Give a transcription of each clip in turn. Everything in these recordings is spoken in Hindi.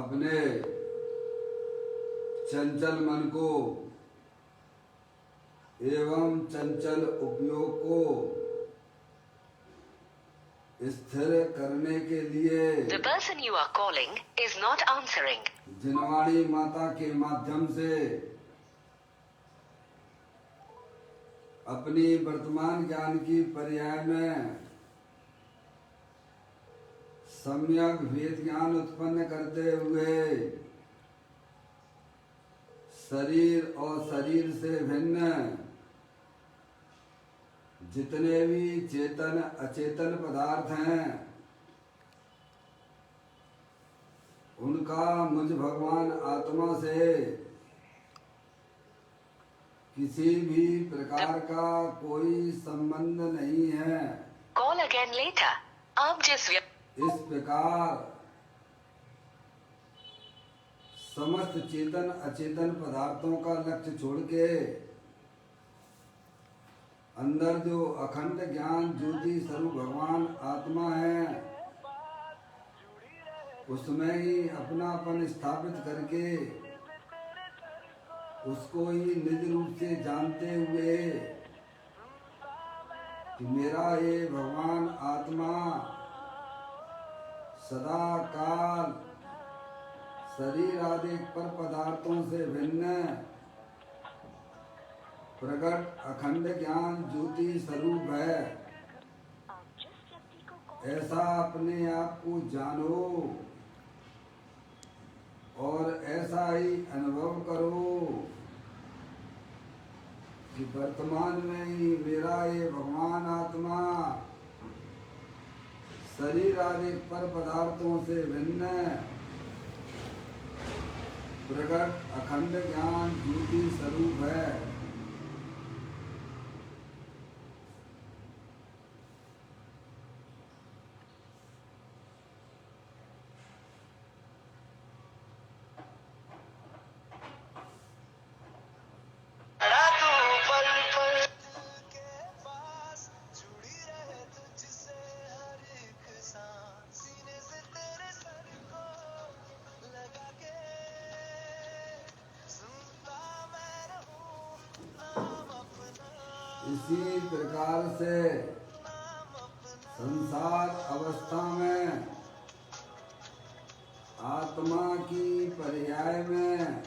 अपने चंचल मन को एवं चंचल उपयोग को स्थिर करने के लिए The person you are calling is not answering. जिनवाणी माता के माध्यम से अपनी वर्तमान ज्ञान की पर्याय में सम्यक वेद ज्ञान उत्पन्न करते हुए शरीर और शरीर से भिन्न जितने भी चेतन अचेतन पदार्थ हैं उनका मुझ भगवान आत्मा से किसी भी प्रकार का कोई संबंध नहीं है। Call again later. आप जिस इस प्रकार समस्त चेतन अचेतन पदार्थों का लक्ष्य छोड़ के अंदर जो अखंड ज्ञान ज्योति स्वरूप भगवान आत्मा है उसमें ही अपनापन स्थापित करके उसको ही निज रूप से जानते हुए कि मेरा ये भगवान आत्मा सदा काल शरीर आदि पर पदार्थों से भिन्न प्रकट अखंड ज्ञान ज्योति स्वरूप है। ऐसा अपने आप को जानो और ऐसा ही अनुभव करो कि वर्तमान में ही मेरा ये भगवान आत्मा शरीर आदि पर पदार्थों से भिन्न प्रकट अखंड ज्ञान ज्योति स्वरूप है। इसी प्रकार से संसार अवस्था में आत्मा की पर्याय में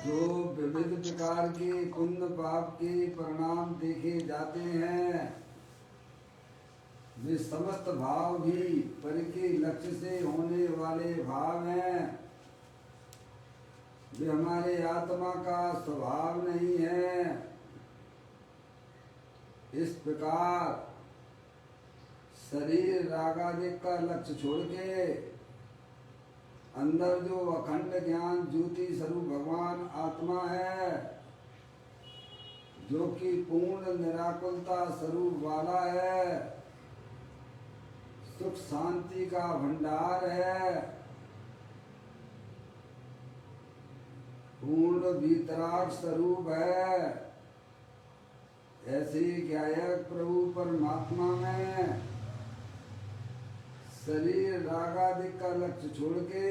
जो विविध प्रकार के पुण्य पाप के परिणाम देखे जाते हैं वे समस्त भाव भी पर के लक्ष्य से होने वाले भाव हैं। वे हमारे आत्मा का स्वभाव नहीं है। इस प्रकार शरीर रागादि का लक्ष्य छोड़ के अंदर जो अखंड ज्ञान ज्योति स्वरूप भगवान आत्मा है जो कि पूर्ण निराकुलता स्वरूप वाला है, सुख शांति का भंडार है, पूर्ण वीतराग स्वरूप है। ऐसे ज्ञायक प्रभु परमात्मा में शरीर रागादि का लक्ष्य छोड़ के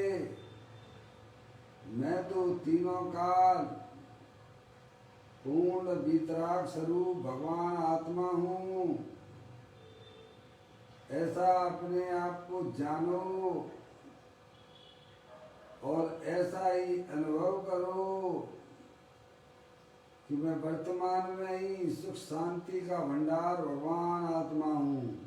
मैं तो तीनों काल पूर्ण वीतराग स्वरूप भगवान आत्मा हूँ, ऐसा अपने आप को जानो और ऐसा ही अनुभव करो कि मैं वर्तमान में ही सुख शांति का भंडार भगवान आत्मा हूँ।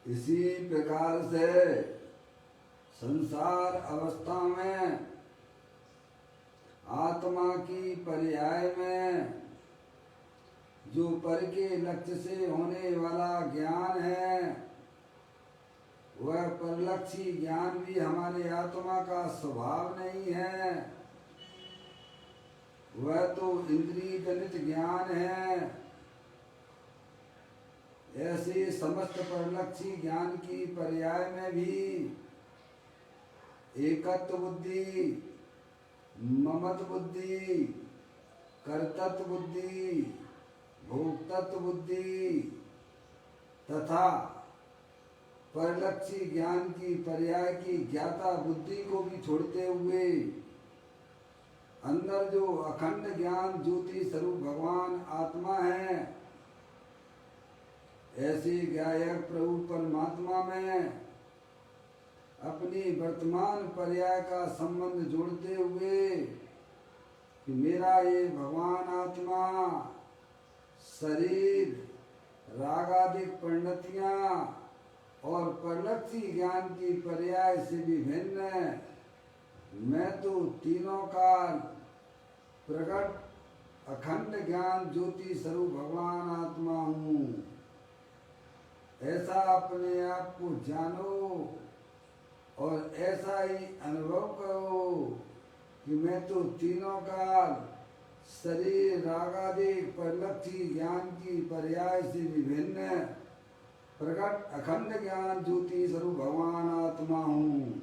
इसी प्रकार से संसार अवस्था में आत्मा की पर्याय में जो पर के लक्ष्य से होने वाला ज्ञान है वह परिलक्षी ज्ञान भी हमारे आत्मा का स्वभाव नहीं है, वह तो इंद्रिय जनित ज्ञान है। ऐसे समस्त परिलक्षी ज्ञान की पर्याय में भी एकत्व बुद्धि, ममत्व बुद्धि, कर्तृत्व बुद्धि, भोक्तृत्व बुद्धि तथा परिलक्षी ज्ञान की पर्याय की ज्ञाता बुद्धि को भी छोड़ते हुए अंदर जो अखंड ज्ञान ज्योति स्वरूप भगवान आत्मा है, ऐसे ज्ञायक प्रभु परमात्मा में अपनी वर्तमान पर्याय का संबंध जोड़ते हुए कि मेरा ये भगवान आत्मा शरीर, रागादिक परिणतियां और परिलक्षी ज्ञान की पर्याय से भी भिन्न है। मैं तो तीनों काल प्रकट अखंड ज्ञान ज्योति स्वरूप भगवान आत्मा हूँ। ऐसा अपने आप को जानो और ऐसा ही अनुभव करो कि मैं तो तीनों काल शरीर, रागादिक परिलक्षी ज्ञान की पर्याय से भी भिन्न प्रकट अखंड ज्ञान ज्योति स्वरूप भगवान आत्मा हूँ।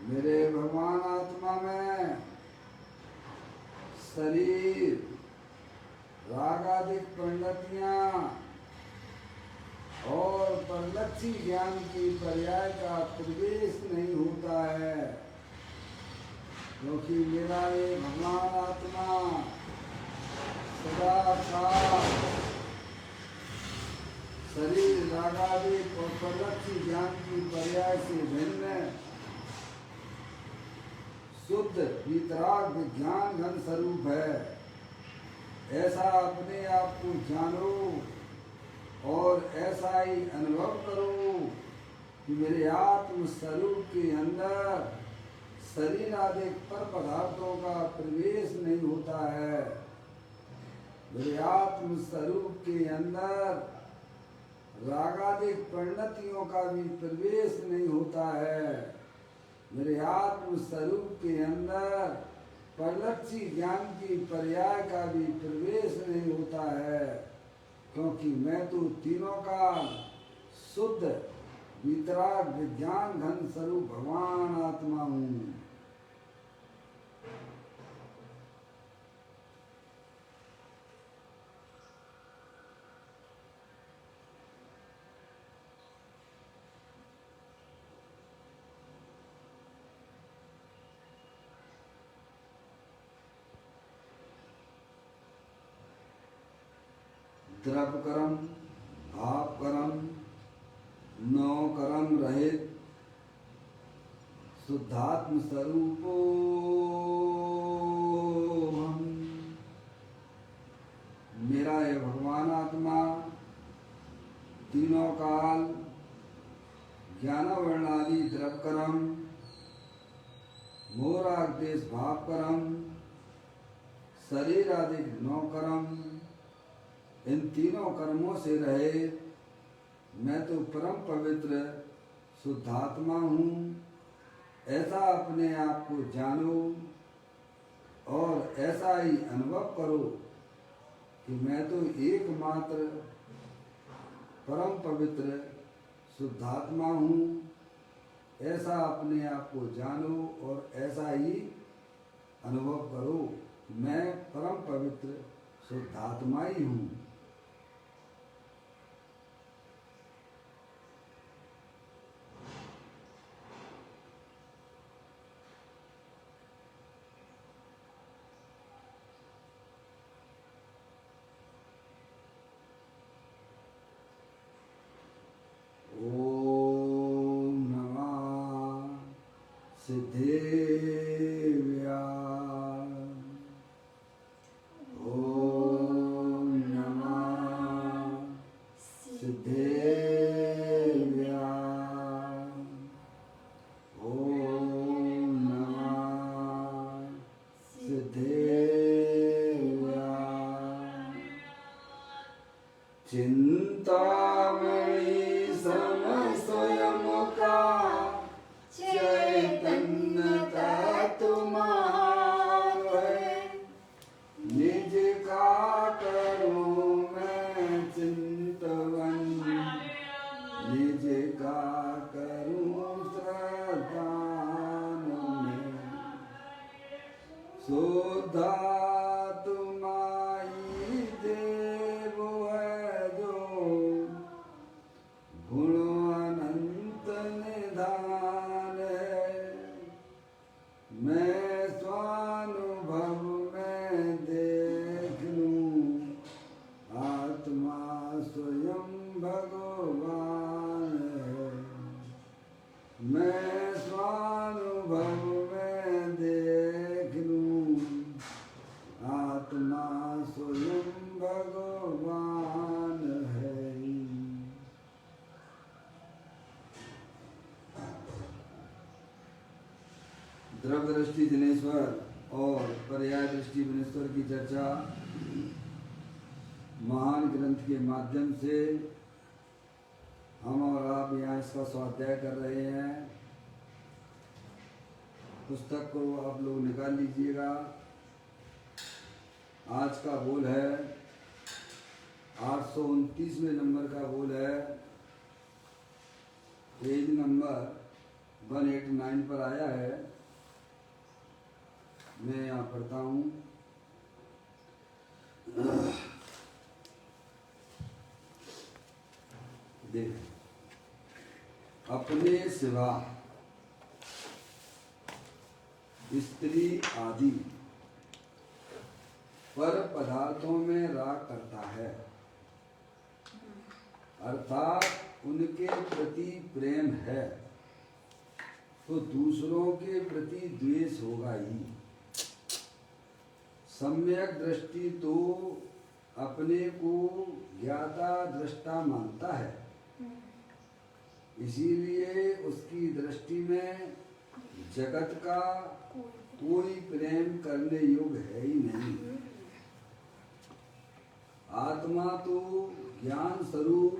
मेरे भगवान आत्मा में शरीर, रागादिक परिणतियां और परिलक्षी ज्ञान की पर्याय का प्रवेश नहीं होता है, क्योंकि मेरा ये भगवान आत्मा सदा काल शरीर, रागादिक और परिलक्षी ज्ञान की पर्याय से भिन्न शुद्ध वितराग विज्ञान घन स्वरूप है। ऐसा अपने आप को जानो और ऐसा ही अनुभव करो कि मेरे आत्म स्वरूप के अंदर शरीर आदि पर पदार्थों का प्रवेश नहीं होता है। मेरे आत्म स्वरूप के अंदर रागादिक परिणतियों का भी प्रवेश नहीं होता है। मेरे आत्म स्वरूप के अंदर परिलक्षी ज्ञान की पर्याय का भी प्रवेश नहीं होता है, क्योंकि मैं तो तीनों का शुद्ध वितराग विज्ञान घन स्वरूप भगवान आत्मा हूँ। द्रव कर्म, आप कर्म, नौ कर्म रहित शुद्धात्म स्वरूपो हम। मेरा ये भगवान आत्मा तीनों काल ज्ञान वर्णादि द्रव कर्म, मोराग देश भाव कर्म, शरीर आदि नौ कर्म, इन तीनों कर्मों से रहे मैं तो परम पवित्र शुद्धात्मा हूँ। ऐसा अपने आप को जानो और ऐसा ही अनुभव करो कि मैं तो एकमात्र परम पवित्र शुद्धात्मा हूँ। ऐसा अपने आप को जानो और ऐसा ही अनुभव करो कि मैं परम पवित्र शुद्धात्मा ही हूँ। ओम नमः सिद्धेव्या। ओम नमः सिद्धेव्या। मैं स्वानुभव में देख लूं, आत्मा स्वयं भगवान है। द्रव्य दृष्टि जनेश्वर और पर्याय दृष्टि विनेश्वर की चर्चा महान ग्रंथ के माध्यम से हम और आप यहाँ इसका स्वाध्याय कर रहे हैं। पुस्तक को आप लोग निकाल लीजिएगा। आज का बोल है 829वें नंबर का बोल है, पेज नंबर 189 पर आया है। मैं यहाँ पढ़ता हूँ। देख, अपने सिवा स्त्री आदि पर पदार्थों में राग करता है, अर्थात उनके प्रति प्रेम है, तो दूसरों के प्रति द्वेष होगा ही। सम्यक दृष्टि तो अपने को ज्ञाता दृष्टा मानता है, इसीलिए उसकी दृष्टि में जगत का कोई प्रेम करने योग्य है ही नहीं। आत्मा तो ज्ञान स्वरूप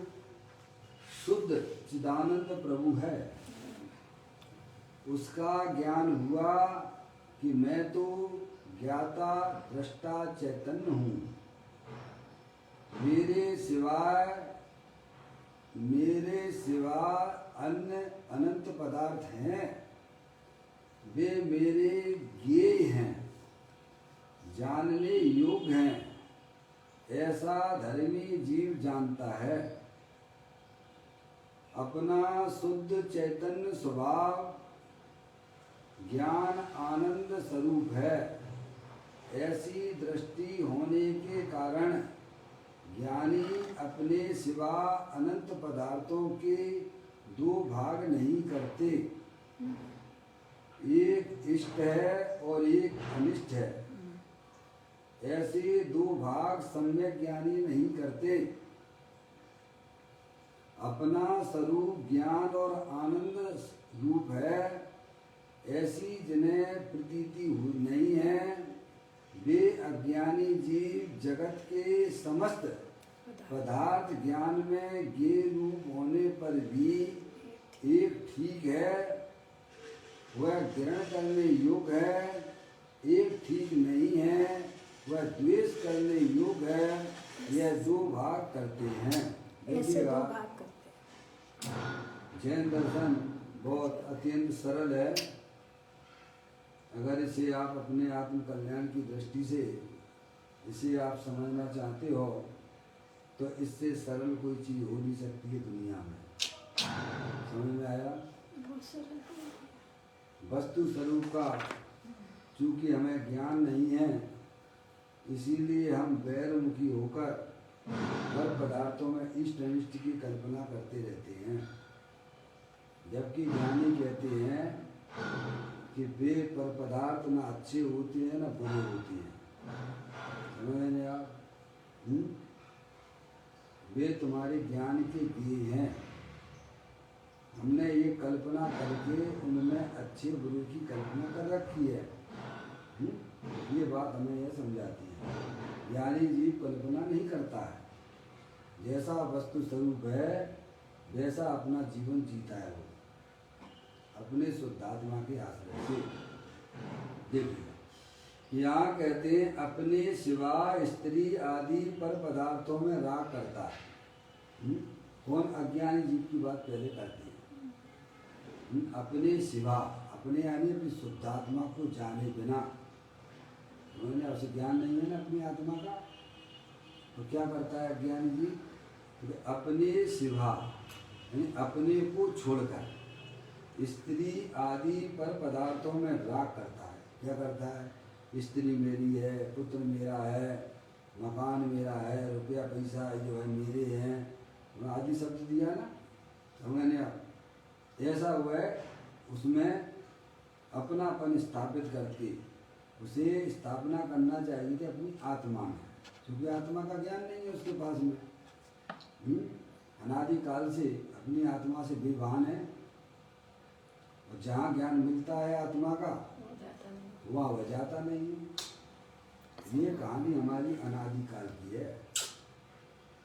शुद्ध चिदानंद प्रभु है। उसका ज्ञान हुआ कि मैं तो ज्ञाता दृष्टा चैतन्य हूँ, मेरे सिवा अन्य अनंत पदार्थ हैं, वे मेरे ज्ञेय हैं, जानने योग्य हैं, ऐसा धर्मी जीव जानता है। अपना शुद्ध चैतन्य स्वभाव ज्ञान आनंद स्वरूप है, ऐसी दृष्टि होने के कारण ज्ञानी अपने सिवा अनंत पदार्थों के दो भाग नहीं करते, एक इष्ट है और एक अनिष्ट है। ऐसे दो भाग सम्यक ज्ञानी नहीं करते। अपना स्वरूप ज्ञान और आनंद रूप है, ऐसी जिन्हें प्रतीति नहीं है, वे अज्ञानी जीव जगत के समस्त पदार्थ ज्ञान में ज्ञेय रूप होने पर भी एक ठीक है, वह ग्रहण करने योग्य है, एक ठीक नहीं है, वह द्वेष करने योग्य है। यह दो भाग करते हैं। देखिएगा, जैन दर्शन बहुत अत्यंत सरल है। अगर इसे आप अपने आत्म कल्याण की दृष्टि से इसे आप समझना चाहते हो तो इससे सरल कोई चीज़ हो नहीं सकती है दुनिया में। समझ में आया? वस्तु स्वरूप का चूँकि हमें ज्ञान नहीं है, इसीलिए हम गैरमुखी होकर हर पदार्थों में इष्ट अनिष्ट की कल्पना करते रहते हैं, जबकि ज्ञानी कहते हैं कि वे पर पदार्थ ना अच्छे होते हैं ना बुरे होते हैं। समझ में आप? वे तुम्हारे ज्ञान के दिए हैं। हमने ये कल्पना करके उनमें अच्छे बुरे की कल्पना कर रखी है। ये बात हमें यह समझाती है। ज्ञानी जीव कल्पना नहीं करता है, जैसा वस्तु स्वरूप है वैसा अपना जीवन जीता है वो अपने शुद्धात्मा के आश्रय से। देखिए, यहाँ कहते हैं अपने सिवा स्त्री आदि पर पदार्थों में राग करता है। कौन? अज्ञानी जीव की बात पहले करते हैं। अपने सिवा, अपने यानी अपनी शुद्धात्मा को जाने बिना, उन्होंने उसे ज्ञान नहीं है ना अपनी आत्मा का, तो क्या करता है अज्ञानी जीव? तो अपने सिवा यानी अपने को छोड़कर स्त्री आदि पर पदार्थों में राग करता है। क्या करता है? स्त्री मेरी है, पुत्र मेरा है, मकान मेरा है, रुपया पैसा जो है मेरे हैं, आदि शब्द दिया ना, समझने आप? ऐसा हुआ है उसमें अपनापन स्थापित करके उसे स्थापना करना चाहिए कि अपनी आत्मा में, क्योंकि आत्मा का ज्ञान नहीं है उसके पास में। अनादि काल से अपनी आत्मा से बेभान है, और जहाँ ज्ञान मिलता है आत्मा का वहाँ वह जाता नहीं है। ये कहानी हमारी अनादि काल की है,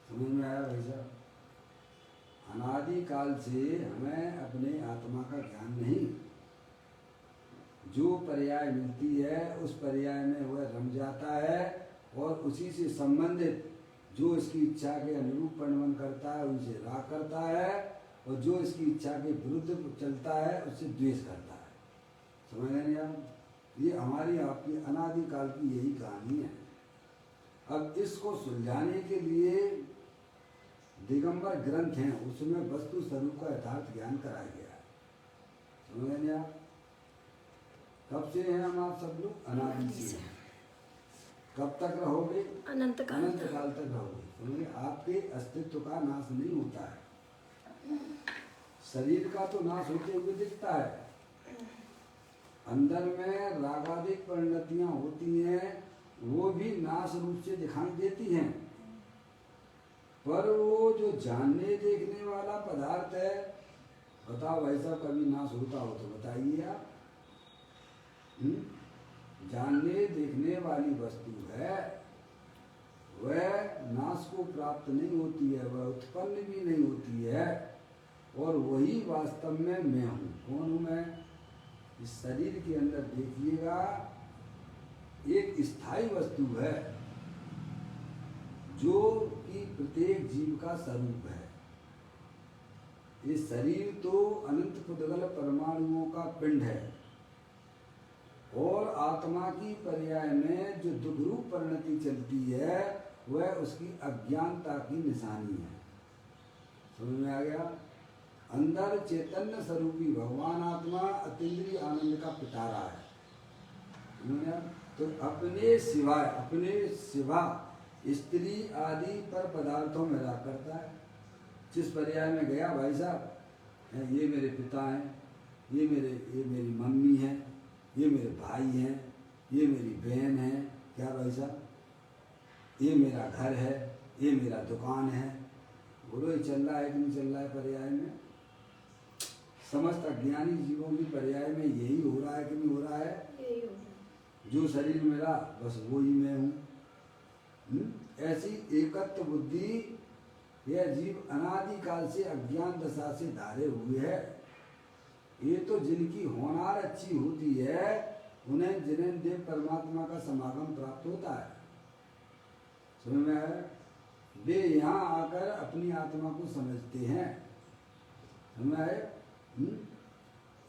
समझ में आया भाई साहब? अनादि काल से हमें अपने आत्मा का ज्ञान नहीं, जो पर्याय मिलती है उस पर्याय में वह रम जाता है, और उसी से संबंधित जो इसकी इच्छा के अनुरूप परिणमन करता है उनसे राग करता है, और जो इसकी इच्छा के विरुद्ध चलता है उससे द्वेष करता है। समझ गए नहीं आप? ये हमारी आपकी अनादि काल की यही कहानी है। अब इसको सुलझाने के लिए दिगंबर ग्रंथ हैं, उसमें वस्तु स्वरूप का यथार्थ ज्ञान कराया गया है। समझ गए नहीं आप? कब से हैं हम आप सब लोग? अनादि से। कब तक रहोगे? अनंत काल तक रहोगे। समझे? आपके अस्तित्व का नाश नहीं होता है, शरीर का तो नाश होते हुए दिखता है, अंदर में रागादिक परिणतियां होती हैं, वो भी नाश रूप से दिखाई देती हैं, पर वो जो जानने देखने वाला पदार्थ है, बताओ भाई साहब कभी नाश होता हो तो बताइए आप। जानने देखने वाली वस्तु है, वह नाश को प्राप्त नहीं होती है, वह उत्पन्न भी नहीं होती है, और वही वास्तव में मैं हूँ। कौन हूँ मैं? इस शरीर के अंदर देखिएगा एक स्थायी वस्तु है जो कि प्रत्येक जीव का स्वरूप है। ये शरीर तो अनंत पुद्गल परमाणुओं का पिंड है, और आत्मा की पर्याय में जो दुग्रूप परिणति चलती है वह उसकी अज्ञानता की निशानी है। समझ में आ गया? अंदर चैतन्य स्वरूपी भगवान आत्मा अतीन्द्रिय आनंद का पिटारा है। तो अपने सिवा स्त्री आदि पर पदार्थों में राग करता है। जिस पर्याय में गया भाई साहब, ये मेरे पिता हैं, ये मेरी मम्मी है, ये मेरे भाई हैं, ये मेरी बहन है, क्या भाई साहब, ये मेरा घर है, ये मेरा दुकान है। बोलो ये चल रहा है कि नहीं चल रहा है पर्याय में? समस्त अज्ञानी जीवों की पर्याय में यही हो रहा है कि नहीं हो रहा है? यही हो। जो शरीर मेरा बस वो ही मैं हूँ। ऐसी एकत्व बुद्धि यह जीव अनादि काल से अज्ञान दशा से धारे हुए है। ये तो जिनकी होनार अच्छी होती है उन्हें जिन्हें देव परमात्मा का समागम प्राप्त होता है। समझ में आया? वे यहाँ आकर अपनी आत्मा को समझते हैं। समझ में आए?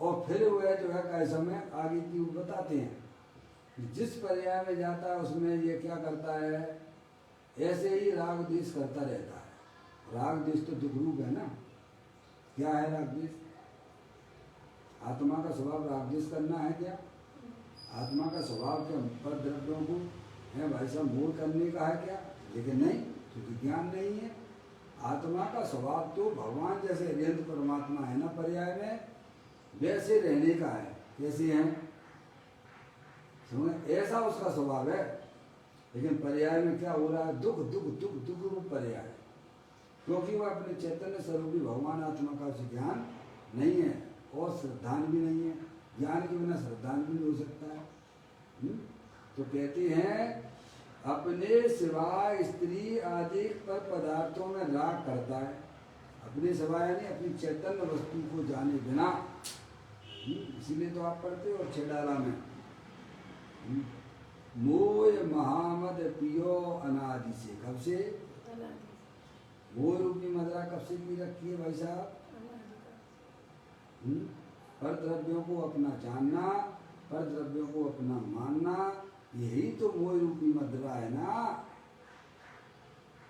और फिर वह जो है कैसा में आगे की वो बताते हैं। जिस पर्याय में जाता है उसमें ये क्या करता है, ऐसे ही राग द्वेष करता रहता है। राग द्वेष तो दुग्रूप है ना। क्या है राग द्वेष? आत्मा का स्वभाव राग द्वेष करना है क्या? आत्मा का स्वभाव क्या पर द्रव्यों को है भाई साहब मोह करने का है क्या? लेकिन नहीं, क्योंकि ज्ञान नहीं है। आत्मा का स्वभाव तो भगवान जैसे हरियंत परमात्मा है ना पर्याय में, वैसे रहने का है। कैसे है? समझ? ऐसा उसका स्वभाव है। लेकिन पर्याय में क्या हो रहा है? दुख दुख दुख दुख रूप पर्याय, क्योंकि वह अपने चैतन्य स्वरूपी भगवान आत्मा का उसे ज्ञान नहीं है, और श्रद्धान भी नहीं है। ज्ञान के बिना श्रद्धान भी नहीं हो सकता है। तो कहते हैं अपने सिवाय स्त्री आदि पर पदार्थों में राग करता है। अपने सिवाय यानी अपनी चैतन्य वस्तु को जाने बिना। इसीलिए तो आप पढ़ते हो छेडाला में मोय महामद पियो अनादि से। कब से? मोह रूपी मदरा कब से पी रखी है भाई साहब? पर द्रव्यों को अपना जानना, पर द्रव्यों को अपना मानना, यही तो मोह रूपी मदरा है ना।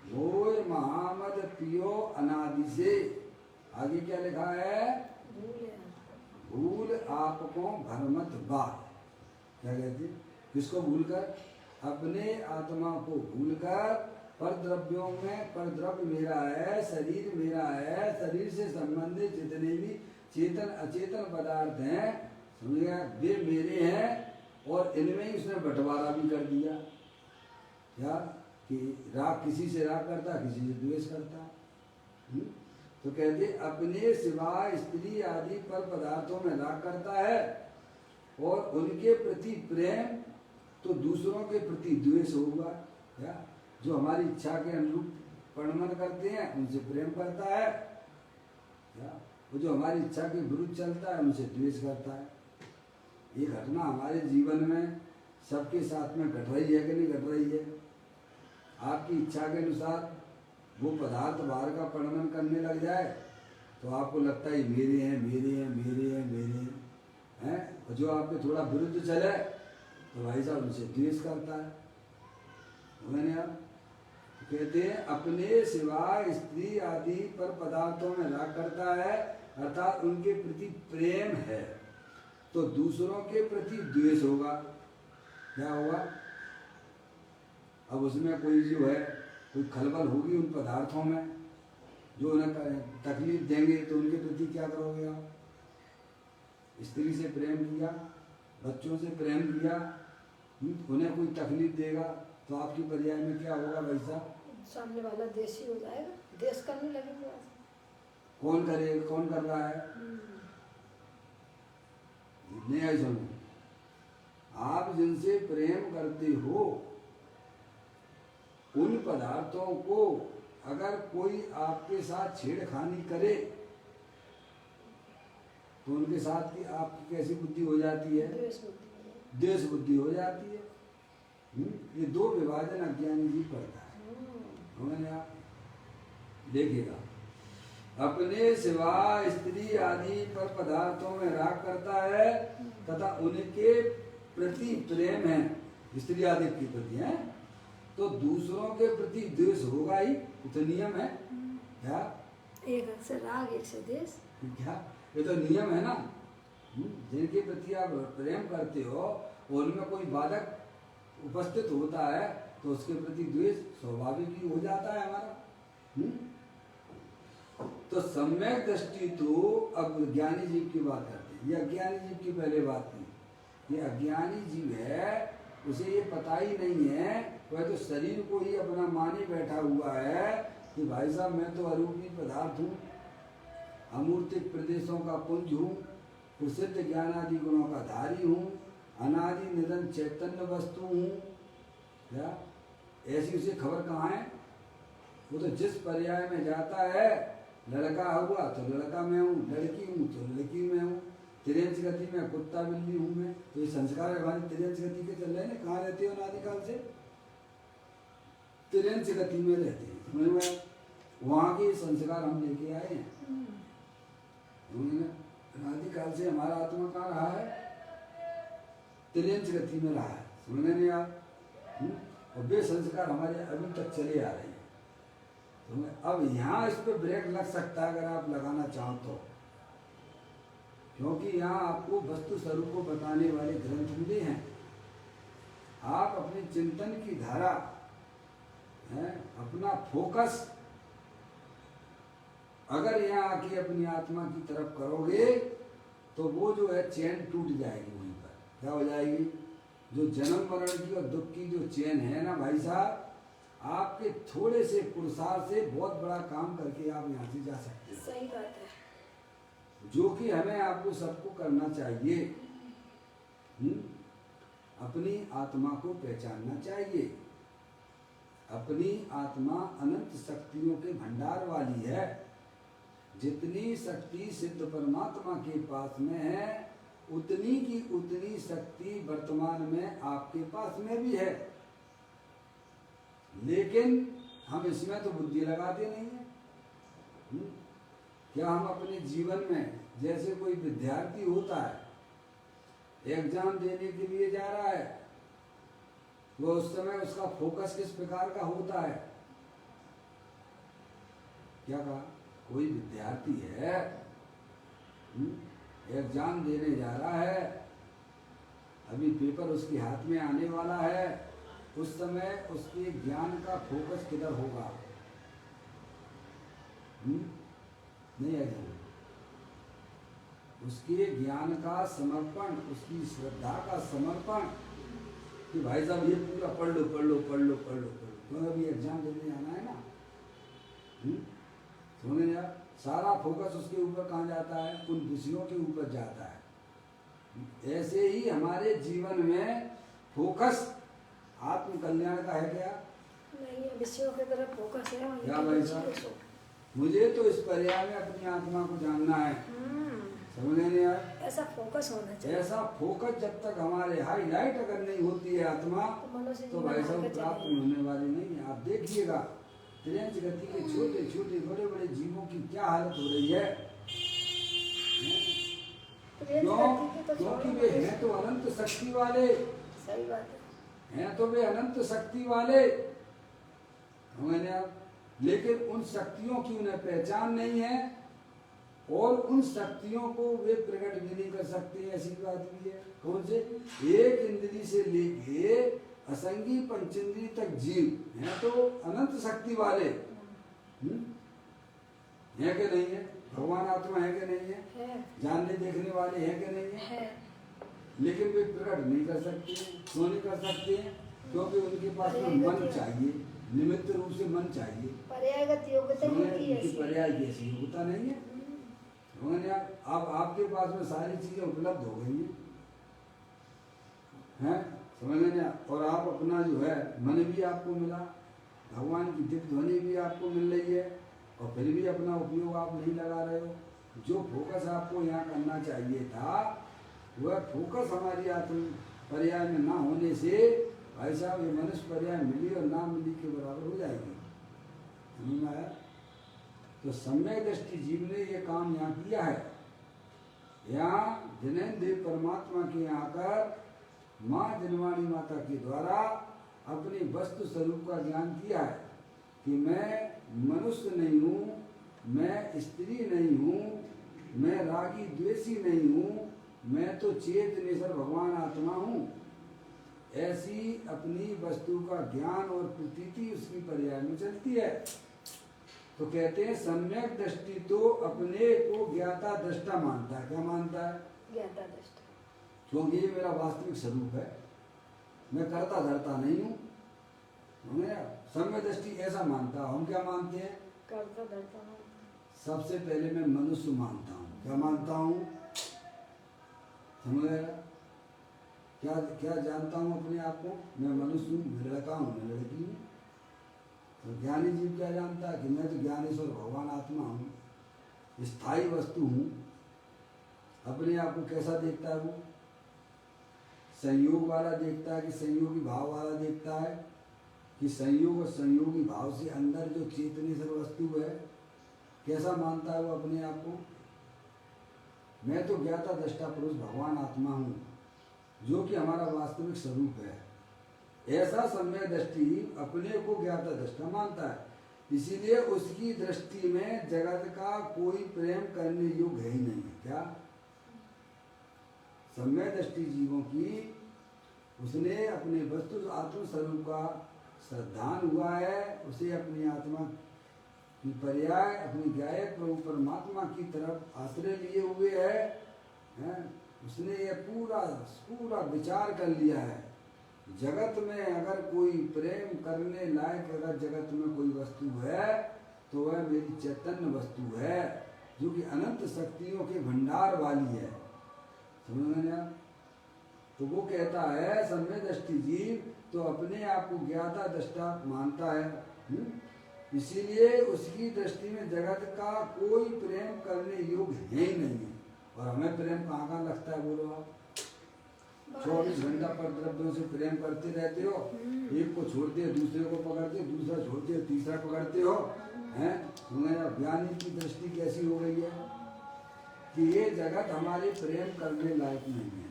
मोह महामद पियो अनादि से। आगे क्या लिखा है? भूल आपको भरमत बात। क्या कहते? किसको भूलकर? अपने आत्मा को भूलकर पर द्रव्यों में, पर द्रव्य मेरा है, शरीर मेरा है, शरीर से संबंधित जितने भी चेतन अचेतन पदार्थ हैं, समझ गया, वे मेरे हैं, और इनमें ही उसने बंटवारा भी कर दिया। क्या कि राग किसी से राग करता, किसी से द्वेष करता। तो कहते अपने सिवाय स्त्री आदि पर पदार्थों में राग करता है और उनके प्रति प्रेम, तो दूसरों के प्रति द्वेष होगा। क्या जो हमारी इच्छा के अनुरूप वर्णन करते हैं उनसे प्रेम करता है, क्या वो जो हमारी इच्छा के विरुद्ध चलता है उनसे द्वेष करता है। ये घटना हमारे जीवन में सबके साथ में घट रही है कि नहीं घट रही है? आपकी इच्छा के अनुसार वो पदार्थ बाहर का वर्णन करने लग जाए तो आपको लगता है मेरे हैं मेरे हैं मेरे हैं मेरे हैं, और जो आपके थोड़ा विरुद्ध चले तो भाई साहब उनसे द्वेष करता है। मैंने आप कहते हैं अपने सिवाय स्त्री आदि पर पदार्थों में राग करता है, अर्थात उनके प्रति प्रेम है, तो दूसरों के प्रति द्वेष होगा। क्या होगा? अब उसमें कोई जो है कोई खलबल होगी उन पदार्थों में जो उन्हें तकलीफ देंगे, तो उनके प्रति क्या करोगे आप? स्त्री से प्रेम किया, बच्चों से प्रेम किया, उन्हें कोई तकलीफ देगा तो आपकी पर्याय में क्या होगा भाई साहब? सामने वाला देशी हो जाएगा, देश करने लगेगा। कौन करेगा? कौन कर रहा है? नहीं आई सुनो, आप जिनसे प्रेम करते हो उन पदार्थों को अगर कोई आपके साथ छेड़खानी करे तो उनके साथ की आपकी कैसी बुद्धि हो जाती है? द्वेष बुद्धि हो जाती है। ये दो विभाजन अज्ञानी जी पढ़ता है। आप देखिएगा, अपने सिवा स्त्री आदि पर पदार्थों में राग करता है तथा उनके प्रति प्रेम है, स्त्री आदि के प्रति है, तो दूसरों के प्रति द्वेष होगा ही, तो नियम है। क्या एक से राग एक से देश, क्या ये तो नियम है ना। जिनके प्रति आप प्रेम करते हो और उनमें कोई बाधक उपस्थित होता है तो उसके प्रति द्वेष स्वाभाविक ही हो जाता है हमारा। तो सम्यक दृष्टि तो अब ज्ञानी जीव की बात करते हैं, ये अज्ञानी जीव की पहले बात की। ये अज्ञानी जीव है, उसे ये पता ही नहीं है, वह तो शरीर को ही अपना माने बैठा हुआ है कि भाई साहब मैं तो अरूपी पदार्थ हूँ, अमूर्तिक प्रदेशों का पुंज हूँ, प्रसिद्ध ज्ञानादि गुणों का धारी हूँ, अनादि निधन चैतन्य वस्तु हूँ। क्या ऐसी उसे खबर कहाँ है? वो तो जिस पर्याय में जाता है, लड़का हुआ तो लड़का मैं हूँ, लड़की हूँ तो लड़की मैं हूँ, तिरंज गति में कुत्ता बिल्ली हूँ मैं, तो ये संस्कार हमारी तिरंज गति के चल रहे हैं। कहाँ रहते हो अनादिकाल से? तिरंज गति में रहते हैं, समझ में? वहाँ के संस्कार हम लेके आए हैं। अनादिकाल से हमारा आत्मा कहाँ रहा है? तिरंज गति में रहा है, समझ नहीं आप? और वे संस्कार हमारे अभी तक चले आ रहे हैं। तो अब यहाँ इस पर ब्रेक लग सकता है अगर आप लगाना चाहो तो, क्योंकि यहाँ आपको वस्तु स्वरूप को बताने वाले ग्रंथ मिले हैं। आप अपने चिंतन की धारा है, अपना फोकस अगर यहाँ आके अपनी आत्मा की तरफ करोगे तो वो जो है चैन टूट जाएगी। वहीं पर क्या हो जाएगी? जो जन्म मरण की और दुख की जो चैन है ना भाई साहब, आपके थोड़े से पुरुषार्थ से बहुत बड़ा काम करके आप यहाँ से जा सकते हैं। सही बात है, जो कि हमें आपको सबको करना चाहिए। अपनी आत्मा को पहचानना चाहिए। अपनी आत्मा अनंत शक्तियों के भंडार वाली है। जितनी शक्ति सिद्ध परमात्मा के पास में है उतनी की उतनी शक्ति वर्तमान में आपके पास में भी है, लेकिन हम इसमें तो बुद्धि लगाते नहीं है। क्या हम अपने जीवन में जैसे कोई विद्यार्थी होता है, एग्जाम देने के लिए जा रहा है, वो उस समय उसका फोकस किस प्रकार का होता है? क्या कहा? कोई विद्यार्थी है, एग्जाम देने जा रहा है, अभी पेपर उसके हाथ में आने वाला है, उस समय उसके ज्ञान का फोकस किधर होगा? नहीं है। उसके ज्ञान का समर्पण, उसकी श्रद्धा का समर्पण कि भाई साहब ये पूरा पढ़ लो पढ़ लो पढ़ लो पढ़ लो पढ़ लो, क्योंकि अभी एग्जाम देने आना है ना। समझ यार, सारा फोकस उसके ऊपर कहाँ जाता है? उन विषयों के ऊपर जाता है। ऐसे ही हमारे जीवन में फोकस आत्म कल्याण का है क्या? नहीं है, विषयों की तरफ फोकस है। क्या भाई साहब, मुझे तो इस पर्याय में अपनी आत्मा को जानना है। समझ नहीं यार, ऐसा फोकस होना चाहिए। ऐसा फोकस जब तक हमारे हाईलाइट अगर नहीं होती है आत्मा, तो भाई साहब प्राप्त होने वाली नहीं है। आप देखिएगा त्रियंच गति के छोटे छोटे बड़े बड़े जीवों की क्या हालत हो रही है। क्यों? क्योंकि वे हैं तो अनंत शक्ति वाले। सही बात है। हैं तो वे अनंत शक्ति वाले, लेकिन उन शक्तियों की उन्हें पहचान नहीं है और उन शक्तियों को वे प्रकट भी नहीं कर सकते। ऐसी बात भी है। कौन से? एक इंद्री से लेके असंगी पंचेंद्री तक जीव हैं तो अनंत शक्ति वाले हैं कि नहीं है? भगवान आत्मा है कि नहीं है? जानने देखने वाले हैं कि नहीं है? लेकिन वे प्रकट नहीं कर सकते। क्यों नहीं कर सकते? क्योंकि उनके पास में मन चाहिए, निमित्त रूप से मन चाहिए। पर्यायगत योग्यता नहीं है, पर्याय की ऐसी योग्यता नहीं है। अब आपके पास में सारी चीजें उपलब्ध हो गई हैं, समझ लेंगे। और आप अपना जो है मन भी आपको मिला, भगवान की दिव्य ध्वनि भी आपको मिल रही है, और फिर भी अपना उपयोग आप नहीं लगा रहे हो। जो फोकस आपको यहाँ करना चाहिए था, वह फोकस हमारी आत्म पर्याय में ना होने से भाई साहब ये मनुष्य पर्याय मिली और ना मिली के बराबर हो जाएगी। समझ में आया? तो सम्यक दृष्टि जीव ने ये काम यहाँ किया है। यहाँ जिनेन्द्र देव परमात्मा के यहाँ आकर माँ जनवाणी माता के द्वारा अपनी वस्तु स्वरूप का ज्ञान किया है कि मैं मनुष्य नहीं हूँ, मैं स्त्री नहीं हूँ, मैं रागी द्वेषी नहीं हूँ, मैं तो चेतनेश्वर भगवान आत्मा हूँ। ऐसी अपनी वस्तु का ज्ञान और प्रतीति उसकी पर्याय में चलती है। तो कहते हैं सम्यक दृष्टि तो अपने को ज्ञाता दृष्टा मानता है। क्या मानता है? ज्ञाता दृष्टा। क्योंकि ये मेरा वास्तविक स्वरूप है, मैं करता धरता नहीं हूँ। सम्यक दृष्टि ऐसा मानता है। हम क्या मानते हैं? करता धरता। सबसे पहले मैं मनुष्य मानता हूँ। क्या मानता हूँ? समझ गया? क्या क्या जानता हूँ अपने आप को? मैं मनुष्य हूँ, मैं लड़का हूँ, मैं लड़की हूँ। तो ज्ञानी जीव क्या जानता है कि मैं तो ज्ञानेश्वर भगवान आत्मा हूँ, स्थायी वस्तु हूँ। अपने आप को कैसा देखता है वो? संयोग वाला देखता है कि संयोगी भाव वाला देखता है कि संयोग और संयोगी भाव से अंदर जो चेतनेश्वर वस्तु है, कैसा मानता है वो अपने आप को? मैं तो ज्ञाता दृष्टा पुरुष भगवान आत्मा हूँ, जो कि हमारा वास्तविक स्वरूप है। ऐसा सम्यक दृष्टि अपने को ज्ञाता दृष्टा मानता है। इसीलिए उसकी दृष्टि में जगत का कोई प्रेम करने योग्य ही नहीं है। क्या? सम्यक दृष्टि जीवों की, उसने अपने वस्तु आत्म स्वरूप का श्रद्धान हुआ है, उसे अपनी आत्मा की पर्याय अपनी गायक प्रभु परमात्मा की तरफ आश्रय लिए हुए है। उसने ये पूरा विचार कर लिया है। जगत में अगर कोई प्रेम करने लायक अगर जगत में कोई वस्तु है तो वह मेरी चैतन्य वस्तु है, जो कि अनंत शक्तियों के भंडार वाली है। समझ में आया? तो वो कहता है सम्यक दृष्टि जीव तो अपने आप को ज्ञाता दृष्टा मानता है। इसीलिए उसकी दृष्टि में जगत का कोई प्रेम करने योग्य है ही नहीं है। और हमें प्रेम कहाँ लगता है? बोलो आप। 24 घंटा पर द्रव्यों से प्रेम करते रहते हो, एक को छोड़ते हो दूसरे को पकड़ते हो, दूसरा छोड़ते हो तीसरा पकड़ते हो। हैं? ज्ञानी की दृष्टि कैसी हो गई है कि ये जगत हमारे प्रेम करने लायक नहीं है।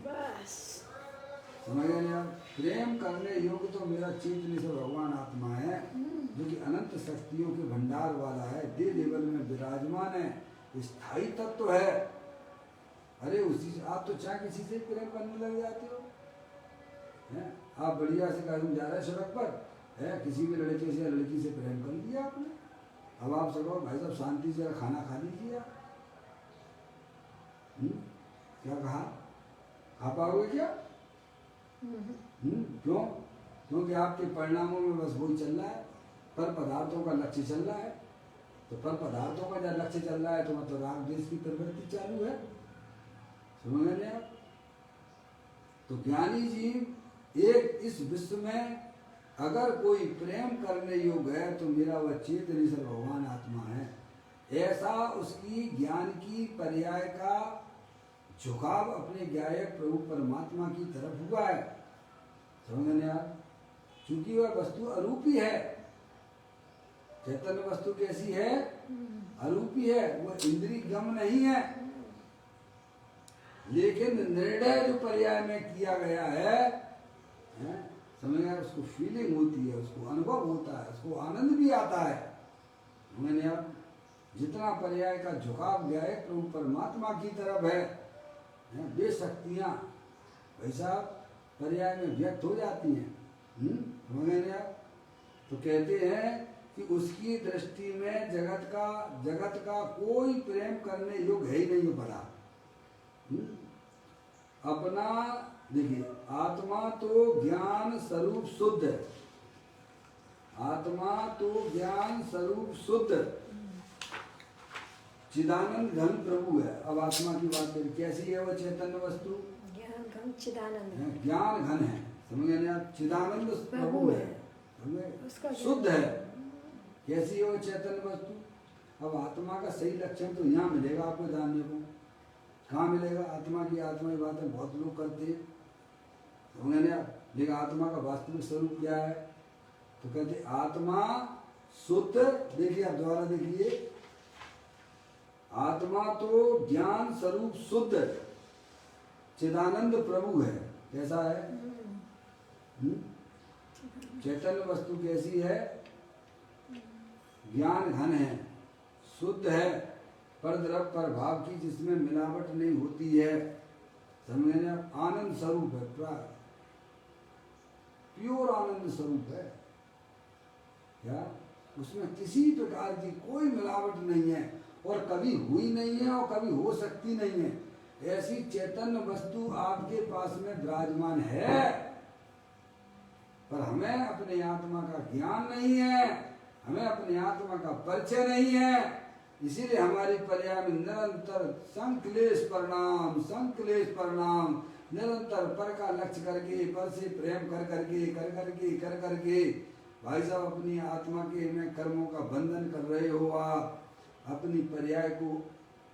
समझ गए आप? प्रेम करने योग्य तो मेरा चेतनेश्वर भगवान आत्मा है, जो कि अनंत शक्तियों के भंडार वाला है, देह लेवल में विराजमान है, स्थायी तत्व है। अरे उसी से आप तो चाहे किसी से प्रेम करने लग जाते हो। हैं? आप बढ़िया से कहीं जा रहे सड़क पर है, किसी भी लड़के से या लड़की से प्रेम कर लिया आपने। अब आप सब भाई साहब शांति से खाना खा लीजिए आप। क्या कहा? खा पाओगे क्या? क्यों? क्योंकि आपके परिणामों में बस वही चल रहा है, पर पदार्थों का लक्ष्य चल रहा है। तो पर पदार्थों का जब लक्ष्य चल रहा है तो मतलब राग द्वेष की प्रवृत्ति चालू है। समझ रहे हैं आप? तो ज्ञानी जीव एक इस विश्व में अगर कोई प्रेम करने योग्य है तो मेरा वह चेतनेश्वर भगवान आत्मा है, ऐसा उसकी ज्ञान की पर्याय का झुकाव अपने ज्ञायक प्रभु परमात्मा की तरफ हुआ है। समझ रहे आप? चूंकि वह वस्तु अरूपी है, चैतन्य वस्तु कैसी है? अरूपी है, वह इंद्रिय गम नहीं है। लेकिन निर्णय जो पर्याय में किया गया है, समझ गए? उसको फीलिंग होती है, उसको अनुभव होता है, उसको आनंद भी आता है। मैंने आप जितना पर्याय का झुकाव गया है प्रभु परमात्मा की तरफ है, वे शक्तियाँ भाई साहब पर्याय में व्यक्त हो जाती हैं। समझ गए आप? तो कहते हैं कि उसकी दृष्टि में जगत का कोई प्रेम करने योग्य है ही नहीं पड़ा। अपना देखिए, आत्मा तो ज्ञान स्वरूप शुद्ध है, आत्मा तो ज्ञान स्वरूप शुद्ध चिदानंद घन प्रभु है। अब आत्मा की बात करें, कैसी है वह चैतन्य वस्तु? ज्ञान घन चिदानंद, ज्ञान घन है। समझ गए आप? चिदानंद प्रभु है, शुद्ध है। कैसी है वह चैतन्य वस्तु? अब आत्मा का सही लक्षण तो यहाँ मिलेगा आपको जानने को। कहाँ मिलेगा? आत्मा की बातें बहुत लोग करते हैं, समझ गए आप? लेकिन आत्मा का वास्तविक स्वरूप क्या है? तो कहते आत्मा शुद्ध। देखिए आप दोबारा देखिए, आत्मा तो ज्ञान स्वरूप शुद्ध चिदानंद प्रभु है। कैसा है? चैतन्य वस्तु कैसी है? ज्ञान घन है, शुद्ध है, पर द्रव्य पर भाव की जिसमें मिलावट नहीं होती है। समझे ना? आनंद स्वरूप है, प्योर आनंद स्वरूप है। क्या उसमें किसी प्रकार की कोई मिलावट नहीं है, और कभी हुई नहीं है और कभी हो सकती नहीं है। ऐसी चैतन्य वस्तु आपके पास में विराजमान है, पर हमें अपने आत्मा का ज्ञान नहीं है, हमें अपने आत्मा का परिचय नहीं है। इसीलिए हमारी पर्याय में निरंतर संक्लेश परिणाम निरंतर पर का लक्ष्य करके, पर से प्रेम कर करके भाई साहब अपनी आत्मा के में कर्मों का बंधन कर रहे हो आप, अपनी पर्याय को